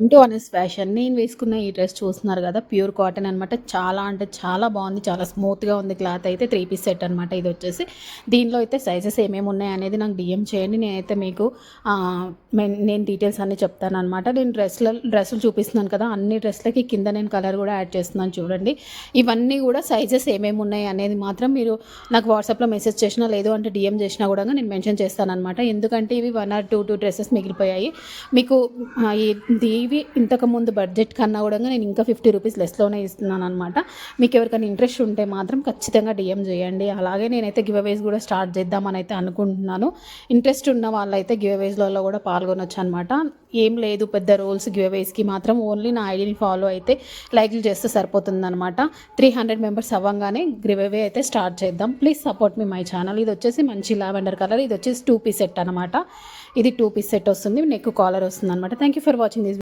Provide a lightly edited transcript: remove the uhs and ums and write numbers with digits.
Into Anas fashion. నేను వేసుకున్న ఈ డ్రెస్ చూస్తున్నారు గదా! ప్యూర్ కాటన్ అనమాట. చాలా అంటే చాలా బావుంది. చాలా స్మూత్‌గా ఉంది క్లాత్ అయితే. 3 పీస్ సెట్ అనమాట ఇదొచ్చేసి. దీనిలో అయితే సైజెస్ ఏమేమి ఉన్నాయనేది నాకు డీఎం చేయండి. నేనైతే మీకు ఆహ్, నేను డీటెయిల్స్ అన్నీ చెప్తాననమాట. నేను డ్రెస్సులు చూపిస్తున్నాను కదా! అన్ని డ్రెస్‌లకి కింద నేను కలర్ గూడా యాడ్ చేస్తున్నాను చూడండి. ఇవన్నీ గూడా సైజెస్ ఏమేమి ఉన్నాయి అనేది మాత్రం మీరు నాకు వాట్సాప్‌లో మెసేజ్ చేసినా, లేదు అంటే డీఎం చేసినా గూడా నేను మెన్షన్ చేస్తాననమాట. ఎందుకంటే ఇవి 1 ఆర్ 2 డ్రెసెస్ మిగిలిపోయాయి. మీకు ఇవి ఇంతకుముందు బడ్జెట్ కన్నా కూడా నేను ఇంకా 50 రూపీస్ లెస్‌లోనే ఇస్తున్నాననమాట. మీకు ఎవరికైనా ఇంట్రెస్ట్ ఉంటే మాత్రం ఖచ్చితంగా డీఎం చేయండి. అలాగే నేనైతే గివ్ అవేస్ కూడా స్టార్ట్ చేద్దామని అయితే అనుకుంటున్నాను. ఇంట్రెస్ట్ ఉన్న వాళ్ళైతే గివ్ అవేస్‌లలో కూడా పాల్గొనొచ్చనమాట. ఏం లేదు పెద్ద రూల్స్ గివ్ అవేస్‌కి మాత్రం ఓన్లీ నా ఐడీని ఫాలో అయితే లైక్‌లు చేస్తే సరిపోతుందనమాట. 300 మెంబర్స్ అవ్వంగానే గివ్ అవే అయితే స్టార్ట్ చేద్దాం. Please support me my channel. ఇది వచ్చేసి మంచి లావెండర్ కలర్. ఇది వచ్చేసి 2 పీస్ సెట్ అనమాట. ఇది 2 పీస్ సెట్ వస్తుంది. నెక్ కాలర్ వస్తుందనమాట. Thank you for watching this